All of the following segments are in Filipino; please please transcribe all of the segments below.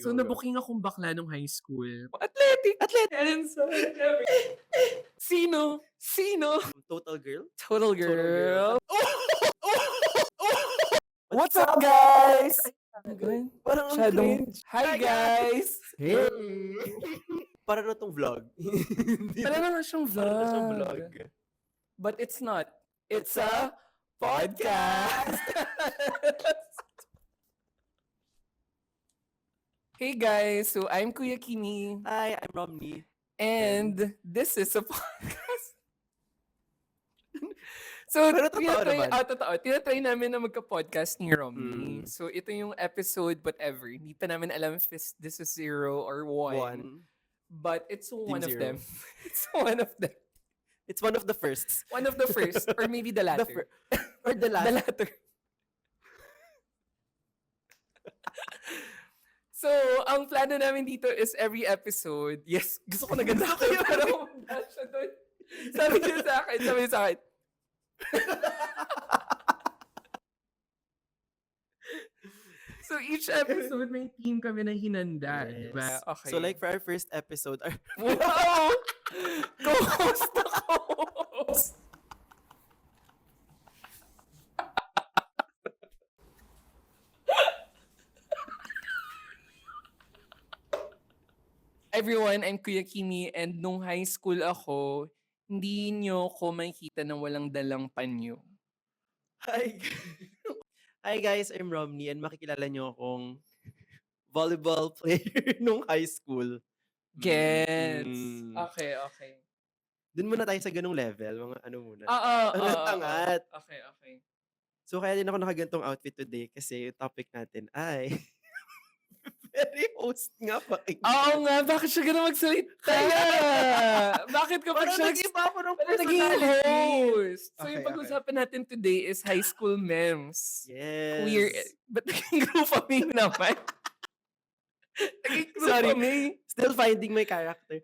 So, go. nabuking akong bakla nung high school. Athletic! And so, Sino? Total girl? Total girl. What's up, guys? Parang ang Masyadong, cringe. hi guys! Hey! Para na tong vlog. Para naman siyang Para na siyang vlog. vlog. But it's not. It's a podcast. Hey guys, so I'm Kuya Kimi. Hi, I'm Romney. And this is a podcast. So, Pero totoo naman. totoo. Tinatry namin na magka-podcast ni Romney. Mm. So, ito yung episode, whatever. Hindi pa namin alam if this is 0 or 1. But it's one of zero. them. It's one of them. It's one of the firsts. One of the first. Or maybe the latter. Or the last. The latter. So, ang plano namin dito is every episode. Yes, gusto ko na ganda ko yung parang umanda siya doon. Sabi niya sa akin. So, each episode may team kami na hinanda. Yes. Diba? Okay. So like for our first episode, Wow! Co-host na co-host! Everyone, I'm Kuya Kimi, and nung high school ako, hindi nyo ko makikita na walang dalang panyo. Hi. Hi guys, I'm Romney and makikilala niyo akong volleyball player nung high school. Gets. Mm. Okay. Dun muna tayo sa ganung level, mga ano muna. Angat-angat. Okay. So kaya din ako nakagantong outfit today kasi yung topic natin ay very host nga pakinggan. Oo nga, bakit siya ganun magsalita? Bakit kapag Parang siya nag-iba ako ng parang naging personality. host? So yung Okay. pag-usapan natin today is high school memes. Yes. Queer, but naging group of me naman. Naging group of me. Still finding my character.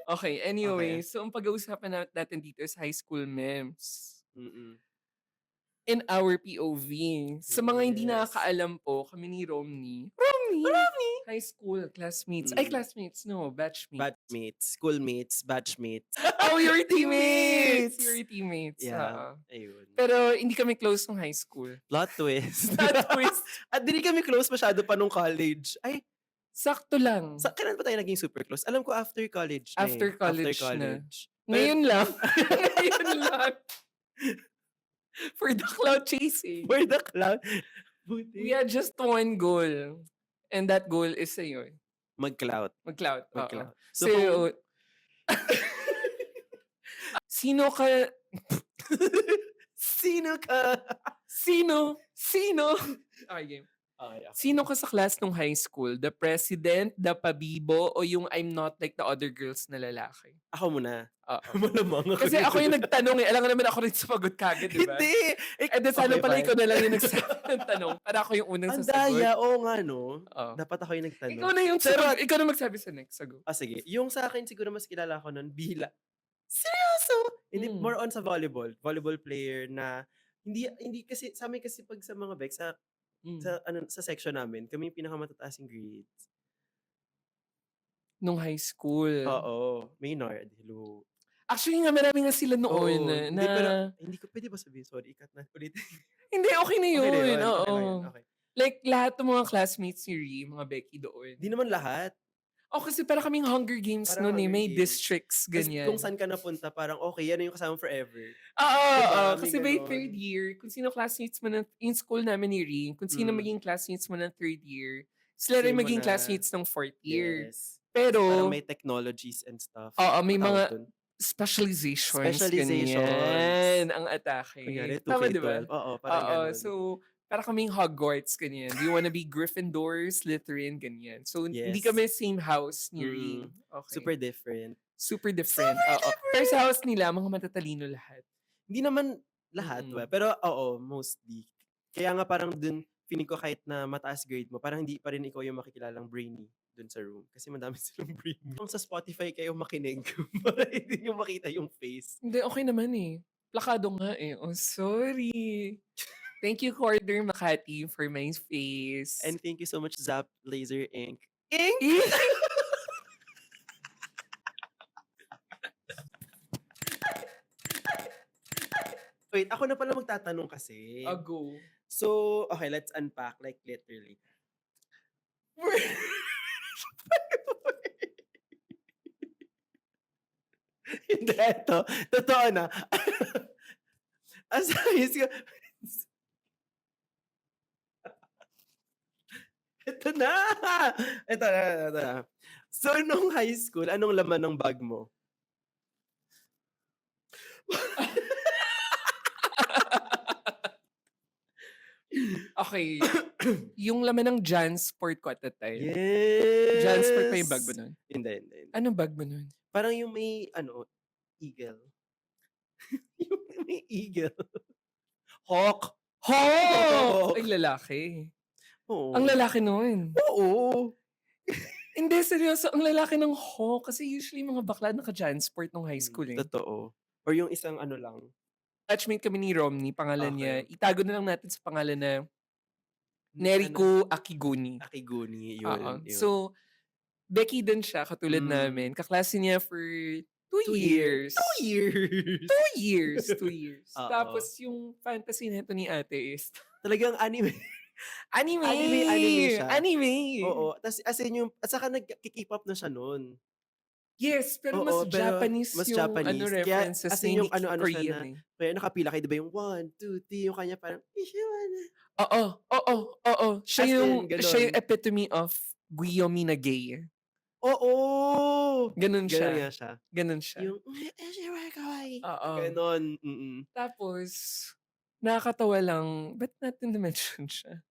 Okay, anyway. Okay. So ang pag-uusapan natin dito is high school memes. Mm-mm. In our POV. Sa mga hindi Yes. nakakaalam po, kami ni Romney. High school classmates. Ay, Mm. classmates, no. Batchmates. Batchmates, schoolmates, batchmates. Oh, you're teammates! Teammates! You're teammates. Yeah, ayun. Pero hindi kami close nung high school. Plot twist. Plot twist. At di kami close masyado pa nung college. Ay, Sakto lang. kailan ba tayo naging super close? Alam ko after college na After eh. college After na. college. Ngayon lang. Ngayon lang. For the cloud chasing. For the cloud. We had just one goal. And that goal is sa'yo. Mag-cloud. Mag-cloud. Mag-cloud. So, So, sino ka... Sino ka? Sino? Okay, game. Okay. Sino ka sa class nung high school? The president, the pabibo, o yung I'm not like the other girls na lalaki? Ako muna. Oo. Malamang ako. Kasi ako yung nagtanong eh. Alam nga naman ako rin sumagot kagad, di ba? Hindi. Eh, di sana Okay, pala fine. ikaw na lang yung nagsabi ng tanong. Para ako yung unang Ang sasagot. daya. Oo nga, no? Oo. Dapat ako yung nagtanong. Ikaw na yung Pero, ikaw na magsabi sa next sagot. sige. Yung sa akin, siguro mas kilala ko nun, Bila. Seryoso? Hindi, Mm. more on sa volleyball. Volleyball player na, hindi kasi, sa amin kasi pag sa mga Bex, sa section namin, kami yung pinakamatataas yung grades. Nung high school. Oo. Maynard. Hello. Actually nga, marami nga sila noon Oo. na... Hindi, pero, hindi ko pwede ba sabihin? Sorry, ikat na. Ulit. Hindi, okay na yun. Okay na yun. Oo. Okay na yun. Okay. Like, lahat ng mga classmates ni Ree, mga Becky doon. Hindi naman lahat. Oh, kasi para kaming Hunger Games Parang noon eh. Hunger May Games. districts, Kasi ganyan. kung saan ka napunta, parang okay, yan yung kasama forever. Oo. Diba? May Kasi by ganon. third year, kung sino classmates mo in school namin ni Ree, kung sino Mm. maging classmates mo ng third year, sila rin Same mo maging na. classmates ng fourth year. Yes. Pero, Parang may technologies and stuff. oo, may Tawag mga dun. specializations. Specializations. Ganyan ang atake. Kunyari, Tama, 2K12. di ba? Oo, parang Oo, ganun. so, para kaming Hogwarts, ganyan. Do you wanna be Gryffindor, Slytherin, ganyan. So, hindi Yes. kami same house ni Ree. Mm. Okay. Super different. Super different. Oo. Pero sa house nila, mga matatalino lahat. Hindi naman lahat, Mm-mm. pero oo, mostly. Kaya nga parang dun, feeling ko kahit na mataas grade mo, parang hindi pa rin ikaw yung makikilalang brainy dun sa room. Kasi madami silang brainy. Kung sa Spotify kayo makinig, para hindi nyo makita yung face. Hindi, okay naman eh. Plakado nga eh. Oh, sorry. Thank you, Corder Makati, for my face. And thank you so much, Zap Laser Ink. Ink! Wait, ako na pala magtatanong kasi. Ago. So, okay, let's unpack like literally. Hindi, ito. Totoo na. As high school... Ito na! Ito na. So, nung high school, anong laman ng bag mo? Okay. Yung laman ng Jansport ko at that time. Yes! Jansport pa yung bag mo nun? Hindi. Anong bag mo nun? Parang yung may, eagle. Yung may eagle. Hawk. Hawk! Ay, lalaki. Oo. Ang lalaki nun. Oo. Hindi, seryoso. Ang lalaki ng Hawk. Kasi usually mga bakla naka-Jansport nung high school eh. Totoo. Or yung isang lang. Batchmate kami ni Romney, pangalan niya. Itago na lang natin sa pangalan na Neriko Akiguni. Akiguni, Oo. yun. So, Becky din siya, katulad namin. Kaklase niya for 2 years. 2 years! 2 years. 2 years. Oo. Tapos yung fantasy neto ni ate is Talagang anime. anime. Anime siya. Anime. Oo. Tas, as in yung, at saka nag-keep up na siya nun. Yes, pero Oo, mas pero Japanese mas yung Japanese. Kaya, references as na in yung hindi ano-ano siya Korean na, eh. kaya nakapila kayo, diba yung 1, 2, 3, yung kanya parang, Oo. Siya As in, yung ganon. epitome of Guillaume na gay. Oo! Ganun siya. Ganon nga siya. Ganun siya. Yung, Oo. ganon. Tapos, nakakatawa lang, ba't natin na-mention siya?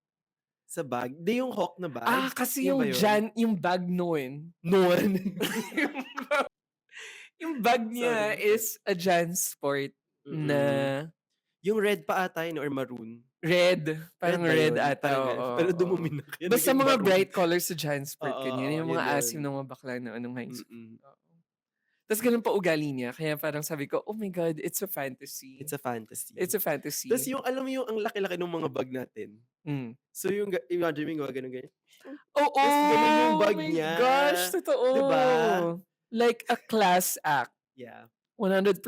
Sa bag? Di yung hawk na bag? Kasi Yun yung ba yun? yung bag noon. Yung bag niya Sorry. is a Jansport na Yung red pa ata yun or maroon. red. Parang ba red yun? ata. Parang ganun. Oo, Pero oo. dumumin na. Kaya Basta naging mga maroon. bright colors sa Jansport Oo, yun. Yun yung yun mga yun. asim ng mga bakla na anong high school. Mm-mm. Tapos ganun pa ugali niya. Kaya parang sabi ko, oh my God, it's a fantasy. It's a fantasy. It's a fantasy. Tapos yung, alam mo yung ang laki-laki ng mga bag natin. So yung, imagine mo, ganun. Oo! Tapos ganun yung bag Oh my niya. gosh, totoo. Diba? Like a class act. Yeah. 100%.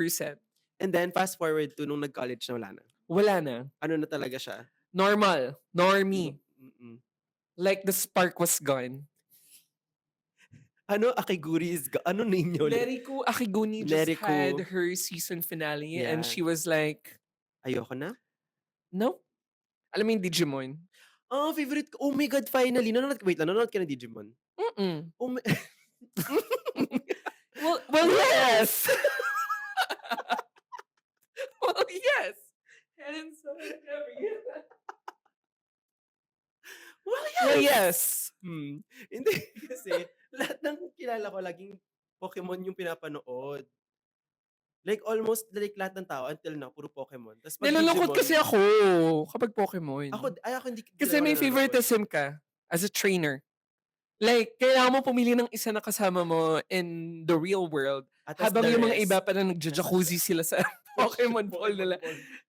And then, fast forward to nung nag-college na wala na. Wala na. Ano na talaga siya? Normal. Normie. Mm-mm. Like the spark was gone. Ano, Akiguri is, ano ninyo? Neriko Akiguni just Neriko. had her season finale and Yeah. she was like, Ayoko na? no. Alam mo yung Digimon? Oh, favorite ko. Oh my God, finally. Wait lang, nanonood ka na Digimon? Mm-mm. Oh my... Well, yes. Well, yes. And so, well, yes. Hindi, kasi lahat ng kilala ko, laging Pokemon yung pinapanood. Like, almost, like, lahat ng tao, until now, puro Pokemon. Tas pag Nalulungkot Digimon- kasi ako kapag Pokemon. Ako hindi. Kasi may favoritism ka as a trainer. Like, kailangan mo pumili ng isa na kasama mo in the real world. Habang yung mga iba parang nagja-jacuzzi sila sa Pokemon Ball nila.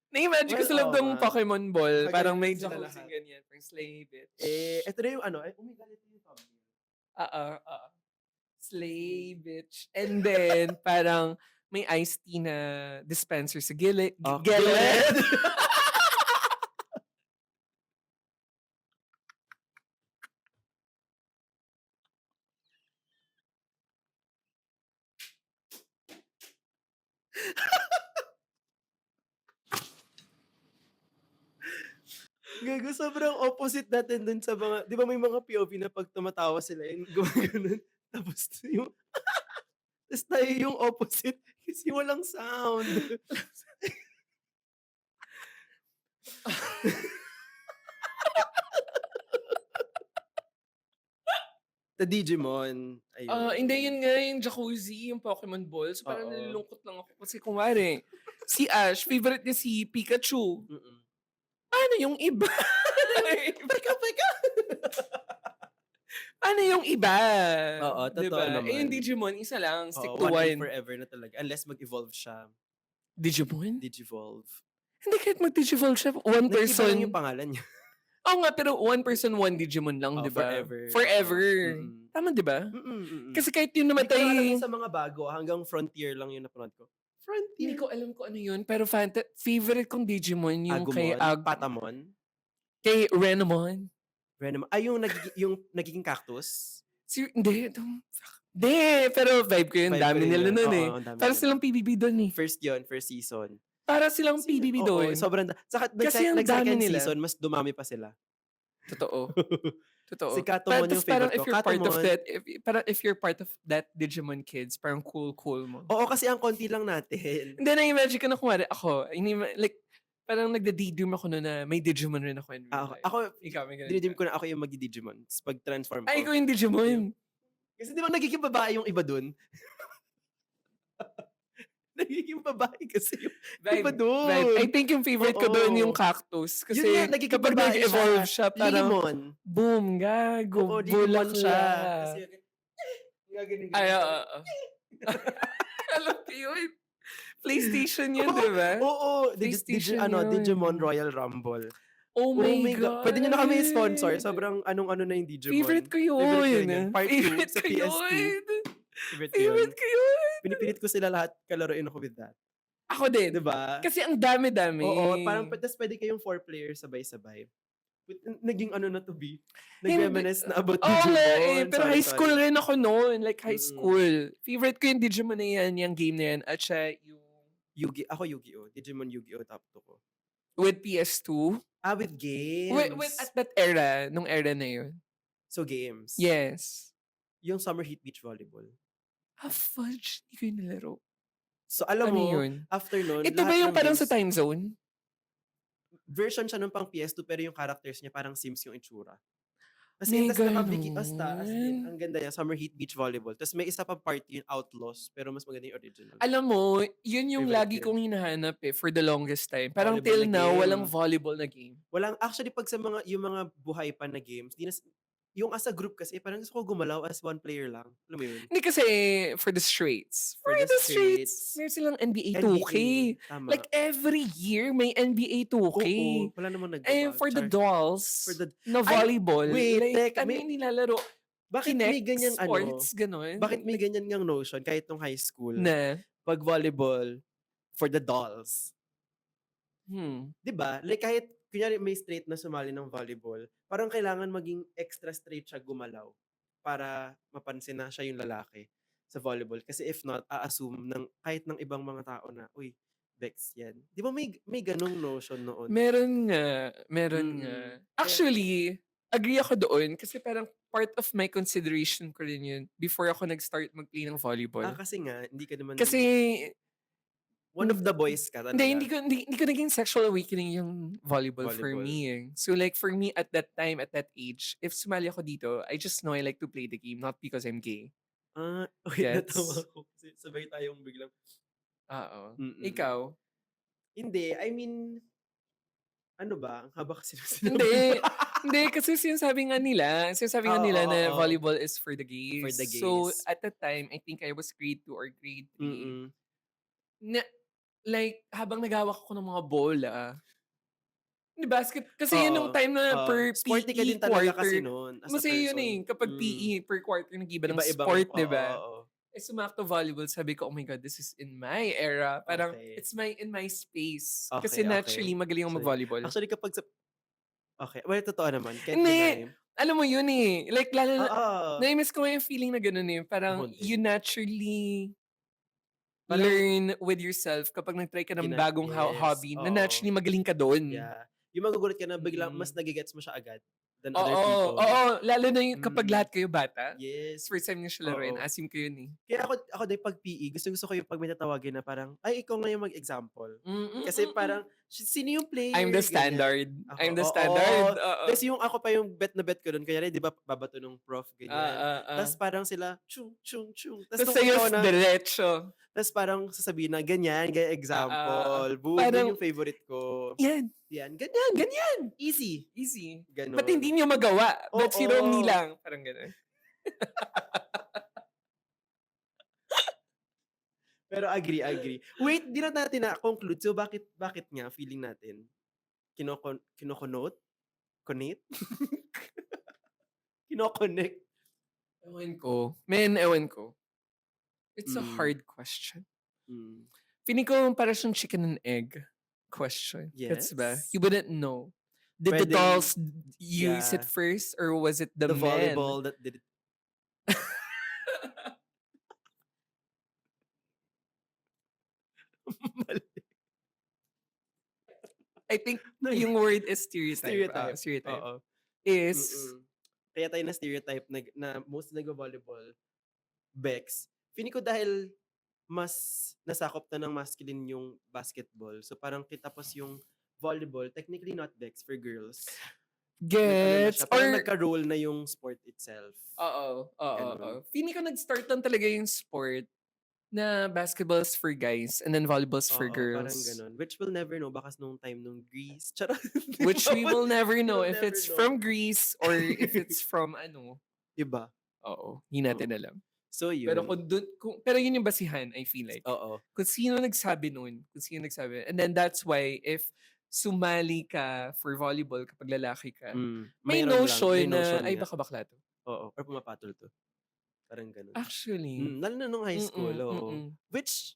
Na-imagine ko sa loob ng Pokemon Ball. Parang may sila jacuzzi lahat. ganyan. Parang slay bitch. Ito na yung oh my God, ito yung thumbnail. Slay bitch. And then, parang may iced tea na dispenser sa gilid. Gilid! Gago, sobrang opposite natin dun sa mga, di ba may mga POV na pag tumatawa sila, yung gumaganon. Tapos yung, tapos tayo yung opposite kasi walang sound. The Digimon. Ayun. Hindi, yun nga yung jacuzzi, yung Pokemon Ball. So parang Oo. nalulungkot lang ako. Kasi kumari, si Ash, favorite niya si Pikachu. Paano yung iba? Pika! Paano yung iba? Oo, totoo diba? naman. Yung Digimon, isa lang. Stick to one and one. forever na talaga. Unless mag-evolve siya. Digimon? Digivolve. Hindi, kahit mag-Digivolve siya, one Nag-iba lang person. yung pangalan niya. Oo nga, pero one person, one Digimon lang, Oh, di ba? forever. Forever. Mm. Tama, di ba? Mm. Kasi kahit yung Hindi ko na alam namatay, yung sa mga bago, hanggang Frontier lang yung napanood ko. hindi Frontier? ko alam kung ano yun, pero favorite kong Digimon yung kay Agumon? Patamon? kay Renamon. Venom. Yung nagiging cactus? Hindi, pero vibe ko yun. Vibe ko Dami rin nila yun. nun Oo, eh. ang dami Para nila. silang PBB doon eh. First season. Para silang PBB Oo, doon. sobrang saka Kasi ang dami nag-second nila. season, mas dumami pa sila. Totoo. Totoo. Si Katomon yung Parang favorite if ko. you're part of Katomon. that, if you're part of that Digimon kids, parang cool mo. Oo, kasi ang konti lang natin. Hindi, na-imagine ko na kumari ako, like, parang nagda-daydream ako noon na may Digimon rin ako in real life. Ako, Ikaw, may ganun dinidim ka. ko na ako yung mag-Digimon. Pag-transform Ay, ko. ikaw yung Digimon. Kasi di ba nagiging babae yung iba dun? Nagiging babae kasi yung iba dun. Vibe. I think yung favorite ko doon yung cactus. Kasi Yun nga, nagiging kapag babae nag-evolve siya, parang Lilimon. boom, gago, Oo, Digimon siya. bulakla. Kasi gagaling. Ay, oo. Alam ko yun. PlayStation yun, di ba? Oo. PlayStation yun. Digimon Royal Rumble. Oh my God. Pwede nyo na kami sponsor. Sobrang anong-ano na yung Digimon. Favorite ko yun. Favorite ko rin yun. Part 2 Favorite sa ko PS2. yun. Favorite ko yun. Pinipilit ko sila lahat kalaruin ako with that. Ako din. Diba? Kasi ang dami-dami. Oo, parang tas pwede kayong 4 players sabay-sabay. Naging ano na to be? Nag-reminisce na about Oo Digimon. nga eh. Pero Sorry, high school sorry. rin ako noon. Like high school. Favorite ko yung Digimon na yan, yung game na yan. At siya yung Ako Yu-Gi-Oh! Digimon Yu-Gi-Oh! Top 2 ko. with PS2. With games. With at that era, nung era na yun. So games. Yes. Yung Summer Heat Beach Volleyball. Fudge. Hindi ko yung nilaro. So alam Ano mo, yun? after nun, Ito ba lahat yung ng parang games, sa time zone? version siya nung pang PS2 pero yung characters niya parang Sims yung itsura. As May in, tas nakabigit, as in, ganun. ang ganda niya, Summer Heat Beach Volleyball. Tapos may isa pang part yung Outlaws, pero mas maganda yung original. Alam mo, yun yung Favorite lagi yun. kong hinahanap eh for the longest time. Parang Volleyball till na now, game. walang volleyball na game. Actually, pag sa yung mga buhay pa na games, yung as a group kasi, parang gusto ko gumalaw as one player lang. Alam mo yun? Hindi kasi for the straights. For the straights. Meron silang NBA 2K. Tama. Like every year may NBA 2K. Oo, wala namang nagbabago. And for the dolls, For the- na volleyball, wait, like, teka, ano yung nilalaro? Bakit may Kinect, ganyan sports, ganun. Bakit may ganyan ngang notion kahit nung high school? Na? Pag volleyball, for the dolls. 'Di ba? Like kahit kunyari may straight na sumali ng volleyball, parang kailangan maging extra straight siya gumalaw para mapansin na siya yung lalaki sa volleyball. Kasi if not, a-assume kahit ng ibang mga tao na, uy, Bex yan. Di ba may ganong notion noon? Meron nga. Kaya- Actually, agree ako doon kasi parang part of my consideration ko rin yun before ako nag-start mag-play ng volleyball. Kasi nga, hindi ka naman... Kasi one of the boys ka talaga. hindi ko naging sexual awakening yung volleyball for Volleyball. me eh. So like for me at that time, at that age, if sumali ako dito, I just know I like to play the game, not because I'm gay. Gets? Natawa ko. Kasi sabay tayong biglang... Oo. Mm-mm. Ikaw? Hindi, I mean... Ano ba? Ang haba kasi ng Hindi. Hindi, kasi sinasabi nga nila na Oo. volleyball is for the gays. For the So, gays. at that time, I think I was grade 2 or grade 3. Mm-mm. Na, like, habang nagawak ako ng mga bola, di basket, kasi yun yung time na per sporty ka PE din talaga quarter. kasi noon as a Kasi yun person. eh, kapag PE per quarter, nag-iba ng Iba-ibang- sport, di ba? oo. Eh, sumakto volleyball, sabi ko, oh my God, this is in my era. Parang, Okay. it's in my space. Okay, Kasi naturally, okay. magaling ako Sorry. mag-volleyball. Actually, kapag sa... Okay. Well, totoo naman. Can't Hindi. deny. Alam mo yun eh. Like, lalo na, Oo. na-miss ko nga yung feeling na gano'n eh. Parang, Ako din. you naturally Parang- learn with yourself kapag nag-try ka ng bagong Yes, hobby na oo. naturally magaling ka doon. Yeah. Yung magugulat ka na biglang Mm. mas nagigets mo siya agad than Oo, other people. oo. Lalo na yung kapag Mm. lahat kayo bata. Yes. First time niyo siya laruin. Oo. Asim ko yun eh. Kaya ako din pag PE, gusto ko yung pag may tatawagin na parang, ay, ikaw nga yung mag-example. Kasi parang, sino yung player? I'm the Ganyan. standard. Ako, I'm the oo. standard. Oo. Tapos yung ako pa yung bet na bet ko doon, kaya di ba babato ng prof, ganyan. Tapos parang sila, chung, chung, chung. Tapos nung sa'yo, ikaw na, diretso. tapos parang sasabihin na, ganyan example. Boom, Parang- yun yung favorite ko. Yan. Yan, ganyan. Easy. Easy. Ganon. Ba't hindi niyo magawa? Ba't si Oo. Romney lang? Parang gano'n. Pero agree. Wait, di na natin na-conclude. So, bakit nga feeling natin kinokonote? Connect? Kinoconnect? Ewan ko. Ewan ko. It's a Mm, hard question. mm. Feeling ko para siyang chicken and egg question. Gets ba? Yes. You wouldn't know. Did the Pwedeng, dolls use it yeah, first or was it the the men? volleyball that did it. Mali. I think No, yung word is stereotype. stereotype. Stereotype. Oo. Is, Mm. Kaya tayo na stereotype na most nag-volleyball, Bex. Feeling ko dahil mas nasakop na ng masculine yung basketball. So parang tapos yung volleyball, technically not Bex for girls. Nag-ano na gets? siya. Parang Or, nagka-role na yung sport itself. oo. Ganun. Feeling ko nag-start lang talaga yung sport na basketball's for guys and then volleyball's for Oo, parang girls. ganun. Which we'll never know. Baka nung time nung Greece. Charot. Which we will never know We'll if never it's know. from Greece or if it's from ano. Diba? Oo, hindi natin alam. So yun. Pero pero yun yung basihan, I feel like. Oo. Kung sino nagsabi nun, and then that's why if sumali ka for volleyball kapag lalaki ka, may Mayroon lang. notion May na, notion ay nga. baka bakla to. Oo. Or pumapatol to. Parang ganun. Actually. Lalo na nung high school. Oo. Mm. Which,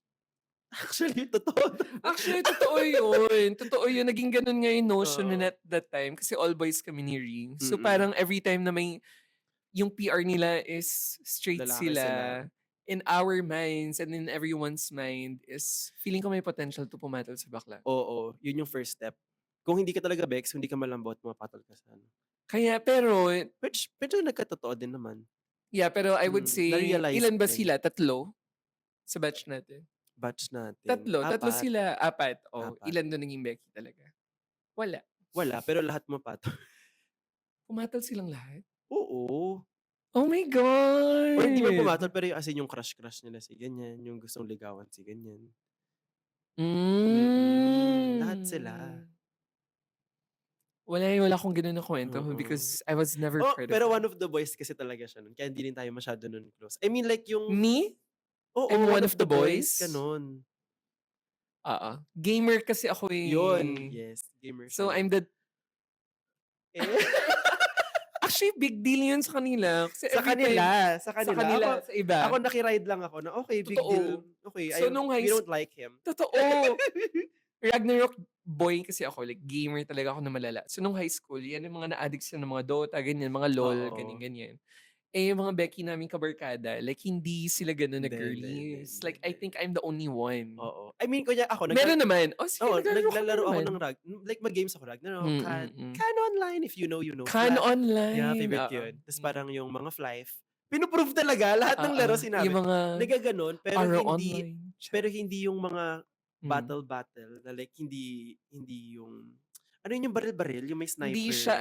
actually, totoo. Actually, totoo yun. Totoo yun. Naging ganun nga yung notion Oo. na at that time. Kasi all boys kami ni Ring. So Mm-mm. parang every time na may, yung PR nila is straight Lalaki sila. sila. In our minds and in everyone's mind is feeling ko may potential to pumatol sa bakla. Oo. Yun yung first step. Kung hindi ka talaga Bex, hindi ka malambot, mapatol ka sa ano. Kaya pero, Which, medyo nagkatotoo din naman. yeah, pero I would say, Na-realize ilan ba din. sila? 3? Sa batch natin? Batch natin. 3 Apat. sila. 4. Oh, Apat. ilan doon naging Becky talaga? Wala. Wala, pero lahat mapatol. Pumatol silang lahat? Oo. Oh my God! Or hindi man pumatol, pero yung as in yung crush nila si ganyan, yung gustong ligawan si ganyan. Lahat sila. Wala akong ganun na kwento because I was never part of pero that. one of the boys kasi talaga siya nun. Kaya hindi rin tayo masyado nun close. I mean like yung... Me? Oo, I'm one of the boys? Ganun. Gamer kasi ako eh. Yun. Yes, gamer siya. So I'm the... Actually, big deal yun sa kanila. Kasi Sa kanila. Sa iba. Ako nakiride lang ako na okay, big deal. Okay, So, nung we don't like him. Totoo. Ragnarok boy kasi ako, like gamer talaga ako na malala. So nung high school, yan yung mga na-addict sila ng mga Dota, ganyan, mga LOL, Oo. ganyan. Eh, yung mga Becky namin kabarkada, like hindi sila gano'n na Hindi, girlies. hindi, Like, I hindi. think I'm the only one. Oo. I mean, kunya ako, Meron naman. Oh, sige, naglalaro ako naman. ng like mag-games ako Ragnarok, Mm. Can Online, if you know, you know. Can Online. Yeah, favorite yun. Tapos parang yung mga Flife. Pinuprove talaga, lahat ng laro sinabi. Yung mga Nagaganon, online. pero hindi yung mga Mm. battle, na like, hindi yung, ano yun yung baril-baril, yung may sniper. Hindi siya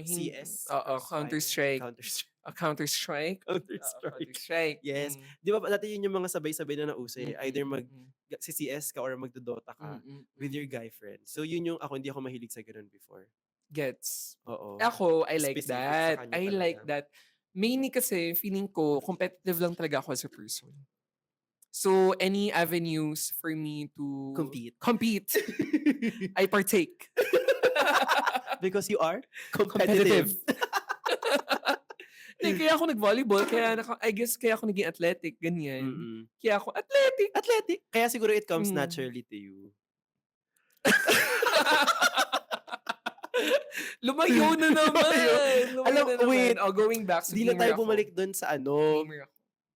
CS? Counter-Strike. Counter-Strike. Counter-Strike. Yes. Di ba dati yun yung mga sabay-sabay na nauso eh. Either si CS ka or magdodota ka with your guy friend. So yun yung ako, hindi ako mahilig sa ganun before. Gets. Oo. Ako, I like Specific that. sa kanya I talaga. like that. Mainly kasi, feeling ko, competitive lang talaga ako as a person. So, any avenues for me to compete I partake. Because you are Competitive. competitive. Kaya ako nag-volleyball, I guess kaya ako naging athletic, ganyan. Kaya ako athletic. Kaya siguro it comes naturally to you. Lumayo na naman. Wait. Going back. So Di na gamer tayo ako. bumalik dun sa Gamer ako.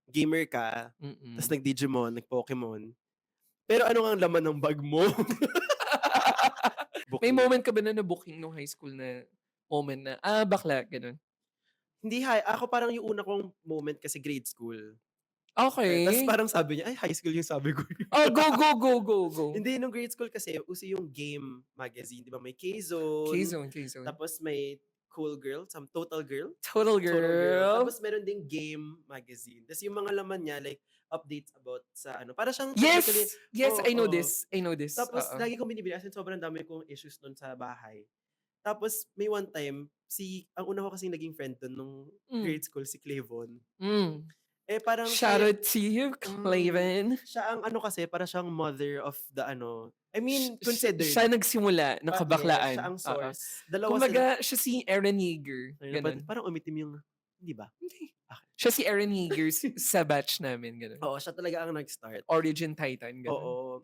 Gamer ka, tapos nag-Digimon, nag-Pokemon. Pero ano ang laman ng bag mo? May moment ka ba na na-booking nung high school na moment na, bakla, ganun? Hindi, ako parang yung una kong moment kasi grade school. Okay. Tapos parang sabi niya, ay, high school yung sabi ko. Go. Hindi, nung grade school kasi, uso yung game magazine. Di ba? May K-Zone. K-Zone. Tapos may Cool Girl, some Total Girl. Total Girl. Tapos meron ding game magazine. Tapos yung mga laman niya, like, updates about sa ano. Para siyang Yes! I know oo. this. Tapos, lagi kong binibili. As in, sobrang dami kong issues nun sa bahay. Tapos, may one time, ang una ko kasing naging friend dun nung grade school, si Clavon. Parang Shout siya out to you, mm, Clavin. siya ang ano kasi, para siyang mother of the ano, I mean Siya considered. nagsimula ng Yes, siya kabaklaan, ang oo. source. Dalawa sila. Kumbaga siya si Eren Yeager, Ayun, gano'n. parang umitim yung hindi ba? Hindi. Okey. Siya si Eren Yeager sa batch namin, gano'n. Oo, siya talaga ang nag-start. Origin Titan, gano'n. Oo.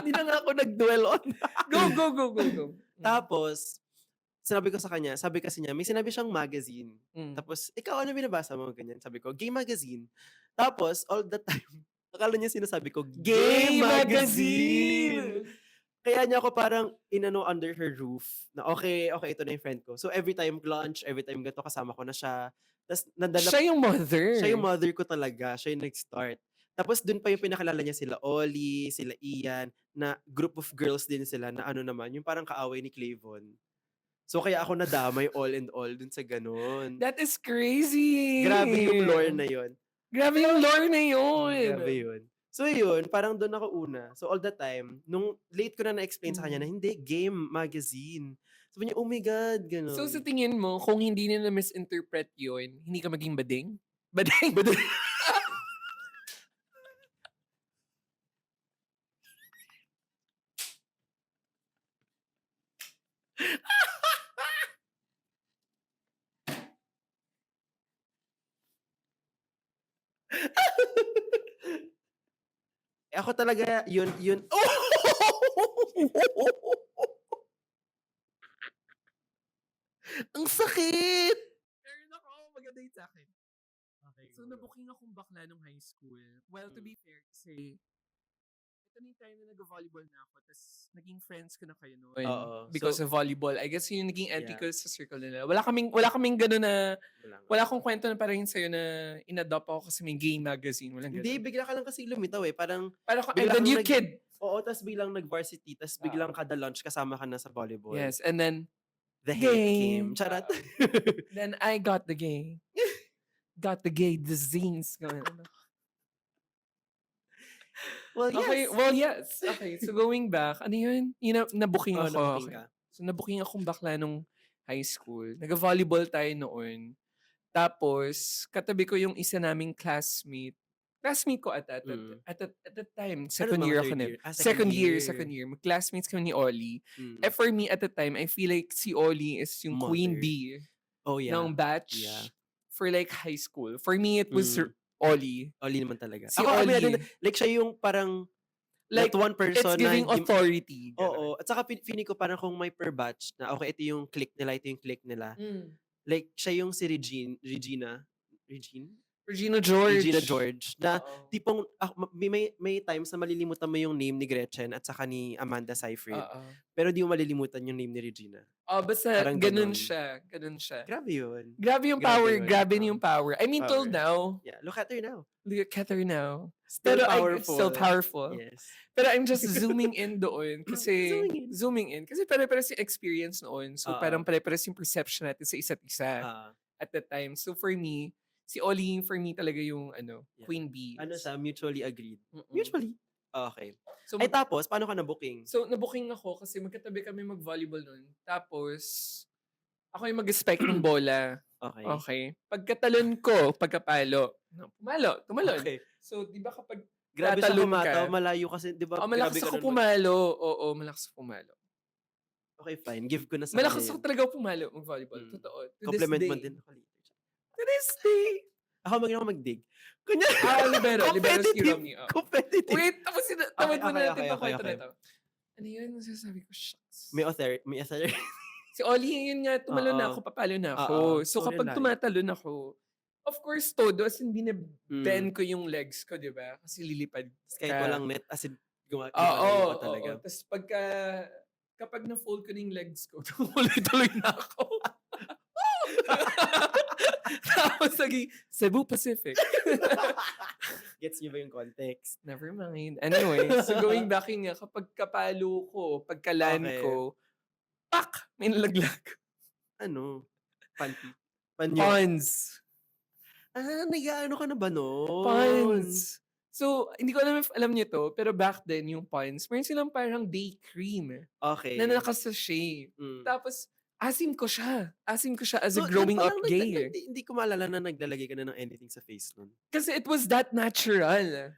Hindi na nga ako nag-dwell on. Go, go, go, go, go. Tapos, sinabi ko sa kanya, sabi kasi niya, may sinabi siyang magazine. Mm. Tapos, ikaw ano binabasa mo? Ganyan. Sabi ko, gay magazine. Tapos, all the time, akala niya sinasabi ko, gay Gay magazine! magazine! Kaya niya ako parang inano under her roof na okay, okay, ito na yung friend ko. So every time lunch, every time ganito kasama ko na siya. Tapos nadala Siya yung mother. siya yung mother ko talaga, siya yung nag-start. Tapos dun pa yung pinakilala niya sila Ollie, sila Ian, na group of girls din sila na ano naman, yung parang kaaway ni Clavon. So kaya ako nadamay all and all dun sa ganun. That is crazy! Grabe yung lore na yun. Grabe yung lore na Grabe yun! yun. So yun, parang doon ako una. So all the time, nung late ko na na-explain sa kanya na hindi, game, magazine. Sabi niya, oh my God, gano'n. So sa tingin mo, kung hindi nila misinterpret yun, hindi ka maging bading? Bading? Ako talaga, yun. Ang sakit! Meron ako, mag-date sa akin. Okay, So, nabuking akong bakla nung high school. Well, to be fair, kasi ito na yung time na nag-volleyball na ako, tapos naging friends ko na kayo noon. Oo. Because So, of volleyball. I guess yun yung naging entry yeah. ko sa circle nila. Wala kaming gano'n na, Wala nga. wala akong kwento na parang sa'yo na in-adopt ako kasi may game magazine. Walang Hindi, gano'n. bigla ka lang kasi lumitaw eh. Parang, Parang I'm bigla the kang new kid. oo, tas biglang nag-varsity, tas biglang kada lunch kasama ka na sa volleyball. Yes, and then, The hate gay. came. Charot. Then I got the gay. Got the gay disease. Ganun. Well, Okay, yes. well, yes. Okay, so going back, ano yun? Nabuking Oo, ako. nabuking Okay. ka. So, nabuking akong bakla nung high school. Nag-volleyball tayo noon. Tapos, katabi ko yung isa naming classmate. Classmate ko at that time. Second Ano, mga year third ako na. year? Second year. Classmates kami ni Ollie. For me at the time, I feel like si Ollie is yung queen Mother. bee Oh, yeah. ng batch Yeah. for like high school. For me, it was Ollie. Ollie naman talaga. Si Ako, kami na din, Ollie. like, siya yung parang, Like, that one person it's giving na, authority. ganun. oo. At saka, feeling ko parang kung may per batch na, okay, ito yung click nila, ito yung click nila. Like, siya yung si Regina George, na Oo. tipong may times na malilimutan mo yung name ni Gretchen at saka ni Amanda Seyfried. Oo. Pero di mo malilimutan yung name ni Regina. Basta Parang ganun ganon. siya. Ganun siya. Grabe yun. Grabe yung Grabe power. yun. Grabe yung power. I mean, till Power. now, Yeah, look at her now. look at her now. Still Pero powerful. still powerful. Yes. Pero I'm just zooming in doon kasi Zooming in. Kasi pare-pares yung experience noon. So Oo. parang pare-pares yung perception natin sa isa't isa at that time. So for me, si Ollie for me talaga yung Yeah. queen bee. Ano siya, mutually agreed. Mm-mm. Mutually. Okay. So, Ay tapos, paano ka na-booking? so nabuking ako kasi magkatabi kami mag-volleyball noon. Tapos ako yung mag-spike ng bola. Okay. Okay. Pagkatalon ko, pagkapalo. Tumalon. Okay. So, di ba kapag Grabe siya tatalon kumataw, ka, malayo kasi, di ba? malakas grabe ka ako nun pumalo. Oo, malakas ako pumalo. Okay, fine. Give ko na sa Malakas kanya ako yun. talaga pumalo mag-volleyball. Totoo. To Compliment this mo day. din ako later. To this day. Ako ako mag-dig. Kunya, Libero si competitive. Romney. Oh. Competitive. Wait, tapos tamad mo na natin itong kwento okay. na to. Ano yun? Nasasabi ko, shucks. May authority. Si Ollie, yun nga, tumalo na Oo. ako, papalo na ako. Oo. So, Sorry, kapag layo. tumatalon ako, of course, todo, as in, binibend ko yung legs ko, di ba? Kasi lilipad Kahit ka. walang net, as in, Oo, gumalayo ka talaga. Tapos kapag na-fold ko na yung legs ko, tuloy-tuloy na ako. Tapos naging Cebu Pacific. Gets niyo ba yung context? Never mind. Anyway, so going back nga, kapag kapalo ko, pagkalan Okay. ko, pak! May nalaglag. Ano? Panyo. Pons. Nag-ano ka na ba nun? Pons. So, hindi ko alam if alam niyo to, pero back then, yung Pons, meron silang parang day cream Okay. na nakasashay. Mm. Tapos, Asim ko siya. Asim ko siya as a So, nun growing pa up lang gay, eh. hindi ko maalala na naglalagay ka na ng anything sa face nun. Kasi it was that natural.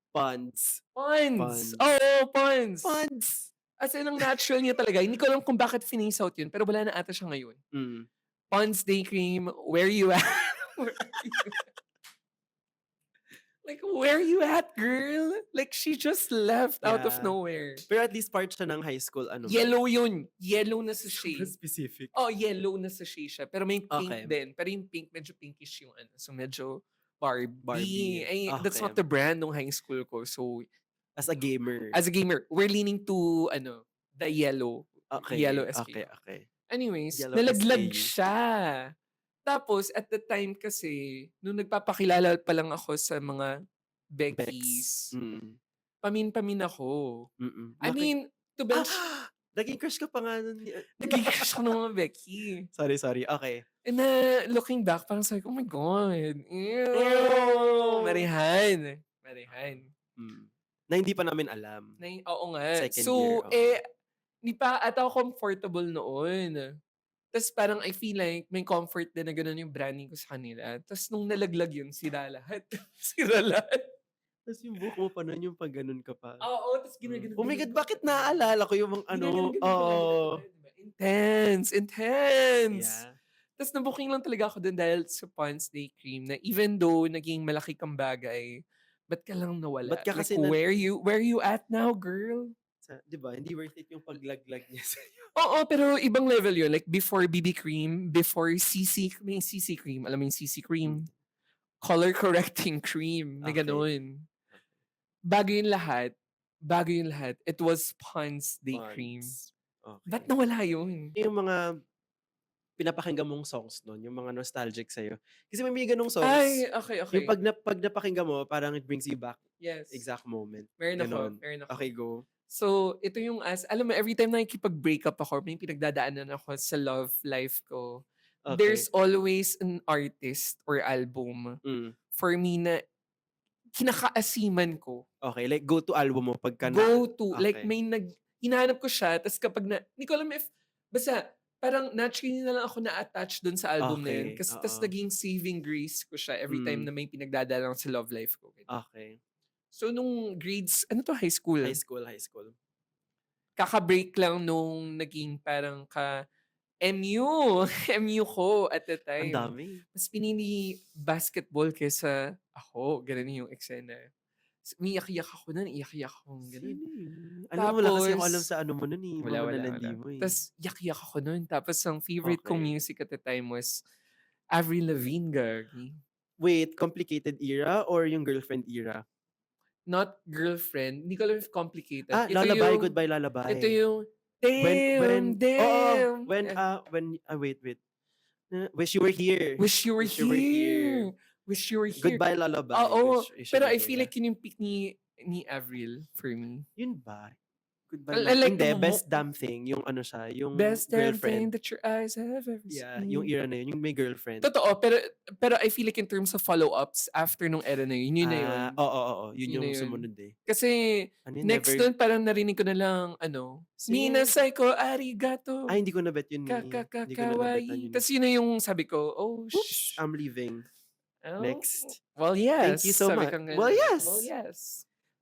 Ponds. Pons! Ponds. Oo, pons! Ponds! As in, ang natural niya talaga. Hindi ko alam kung bakit phase out yun, pero wala na ata siya ngayon. Mm. Pond's Day Cream, where you at? Where are you? Like, where you at, girl? Like, she just left out of Yeah. nowhere. Pero at least part siya ng high school, ano mo? Yellow yun. Yellow na sa Sobrang shade. specific. Oh, yellow na sa shade siya. Pero may pink Okay. din. Pero yung pink, medyo pinkish yung ano. So, medyo Barbie. Barbie. Ay, that's Okay. not the brand ng high school ko. So, As a gamer. as a gamer, we're leaning to, the yellow. Okay. Yellow SKU. Okay. Anyways, Yellow nalaglag SKU. siya. Tapos, at the time kasi, nung nagpapakilala pa lang ako sa mga Bex. Beckies, pamin-pamin ako. Mm. I mean, to bench, Naging crush ka pa nga nun. naging crush ko ng mga Becky. Sorry. Okay. And looking back, parang sabi ko, oh my God. Ew. Marihan. Na hindi pa namin alam. Oo nga. Second So, year, okay. hindi pa ata ako comfortable noon. Tapos parang I feel like may comfort din na gano'n yung branding ko sa kanila. Tapos nung nalaglag yun, sira lahat. Sira lahat. Tapos yung buhok mo pa nun, yung pag ganun ka pa. Oo, tapos ginaganon. Oh my God, bakit naaalala ko yung mga ano? Oo. Intense. Yeah. Tapos nabuking lang talaga ako dun dahil sa Pond's Day Cream na even though naging malaki kang bagay, ba't ka lang nawala? Ba't ka Like, kasi where you at now, girl? Di ba? Hindi worth it yung paglaglag niya sa'yo. Oo, pero ibang level yun. Like, before BB cream, before may CC cream. Alam mo yung CC cream? Color correcting cream. Na Okay. ganun. Bago yung lahat. It was Pond's Day Cream. Okay. Ba't nawala yun? Yung mga pinapakinggan mong songs nun, yung mga nostalgic sa'yo. Kasi may ganung songs. Ay, okay. Yung pag napakinggan mo, parang it brings you back Yes. exact moment. Meron Ganon. ako. Okay, go. So, ito yung alam mo, every time nakikipag-break up ako, may pinagdadaanan ako sa love life ko. Okay. There's always an artist or album for me na kinakaasiman ko. Okay, like go to album mo pagka Like may hinahanap ko siya, tapos kapag hindi ko alam if, basta, parang naturally na lang ako na-attach dun sa album na yun. Okay, Kasi tas naging saving grace ko siya every time na may pinagdadaanan sa love life ko. Okay. So, nung grades, high school? High school. Kaka-break lang nung naging parang MU ko at the Ang time. dami. Mas pinili basketball kesa ako. Ganun yung eksena. Umiyak-iyak ako nun. Iyak-iyak ako. Ganun. Alam mo, wala kasi ako Tapos, alam sa ano mo nun eh. Wala. Mga nalandi mo eh. Tapos, iyak-iyak ako nun. Tapos, ang favorite kong Okay. music at the time was Avril Lavigne, gagi. Wait, complicated era or yung girlfriend era? Not girlfriend. Hindi ko alam if complicated. Lullaby, Goodbye Lullaby. Ito yung When damn. wait. Wish You Were Here. Wish you were Wish You Were here. Wish you were here. Goodbye Lullaby. Oo. Wish You Pero Were I Here. feel like yun yung pick ni Avril for me. Yun ba? Goodbye I like Hindi, the Best Damn Thing. Yung ano siya, yung Best damn girlfriend. thing that your eyes have ever Yeah, seen. yung era na yun, yung may girlfriend. Totoo, pero I feel like in terms of follow-ups after nung era na yun na yun. Oo. Yun Yun yung na yun. sumunod eh. Kasi Ano yun, next never... doon parang narinig ko na lang, Minasay ko, arigato. Ay, hindi ko na bet yun. Hindi ko na Kakakawai. betan yun. Tapos yun na yung sabi ko, Oops, I'm leaving. Oh, Next. Well, yes. Thank you so Sabi much. ko ganun. Well, yes. Can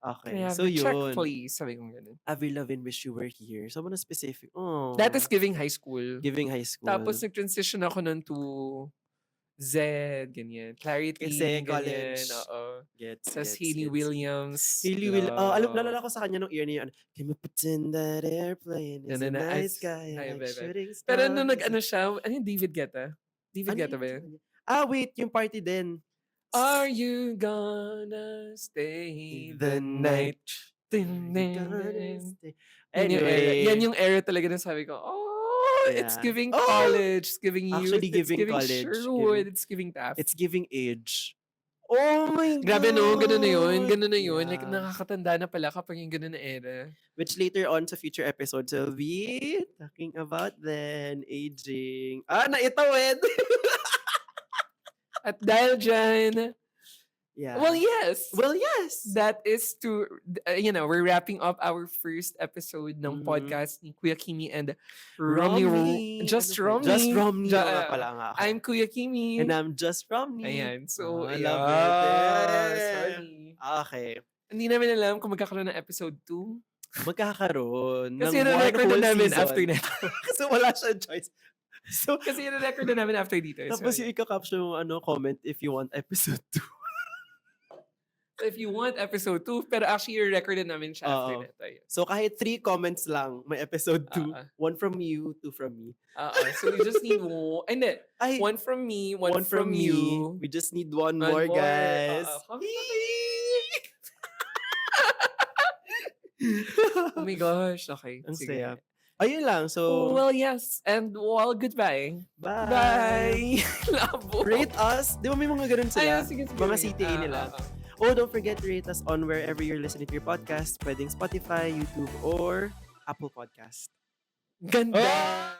Okay, I have so the check, yun. please? Sabi ko ganun. Avril Lavigne, Wish You Were Here. So, ano specific? Oh. That is giving high school. Giving high school. Tapos nag-transition ako nun to Z, ganyan. Clarity, Kasi ganyan. college. Oo. Gets. Tapos Hayley Williams. Nalala ko sa kanya nung ear niya, can we pretend that airplane is a night sky like shooting stars? Pero nung nag-ano siya, ano yung David Guetta? David Ano Guetta ba yun? Wait, yung party din. Are you gonna stay the night? Anyway. Yan yung era talaga na sabi ko, it's Yeah. giving college, it's giving youth, Actually, it's giving giving college, Sherwood, it's giving Taft. It's giving age. Oh my God! Grabe no, ganun na yun. Yeah. Like, nakakatanda na pala kapag yung ganun na era. Which later on sa future episodes, we'll be talking about then aging. Naitawid! At dahil dyan, Yeah. Well, yes. Well, yes. That is to, we're wrapping up our first episode ng podcast ni Kuya Kimi and Romney. Just Romney. Just Romney. Oo nga pala nga ako. I'm Kuya Kimi. And I'm Just Romney. Ayan. So, I love it. Sorry. Okay. Hindi namin alam kung magkakaroon ng episode 2. Magkakaroon. Kasi ng na-record one na whole namin season. after na. Kasi wala siyang choice. So, Kasi na-record na namin after dito. tapos Sorry. yung ika-caption mo, comment if you want episode 2. So if you want episode 2, pero actually i-record na namin siya after Oo. that. Ayun. So kahit 3 comments lang, may episode 2. Ah. 1 from you, 2 from me. So we just need hindi. Ay, 1 from me, 1 from me. you. We just need one One more, guys. Oh my gosh. Okay. Ang sige. saya. Ayun lang. So, Well, yes. And goodbye. bye. Bye. Labo. Rate us. Di ba may mga ganun sila? Ayun, sige. Mga CTA nila. Oh, don't forget to rate us on wherever you're listening to your podcast. Pwedeng Spotify, YouTube, or Apple Podcast. Ganda.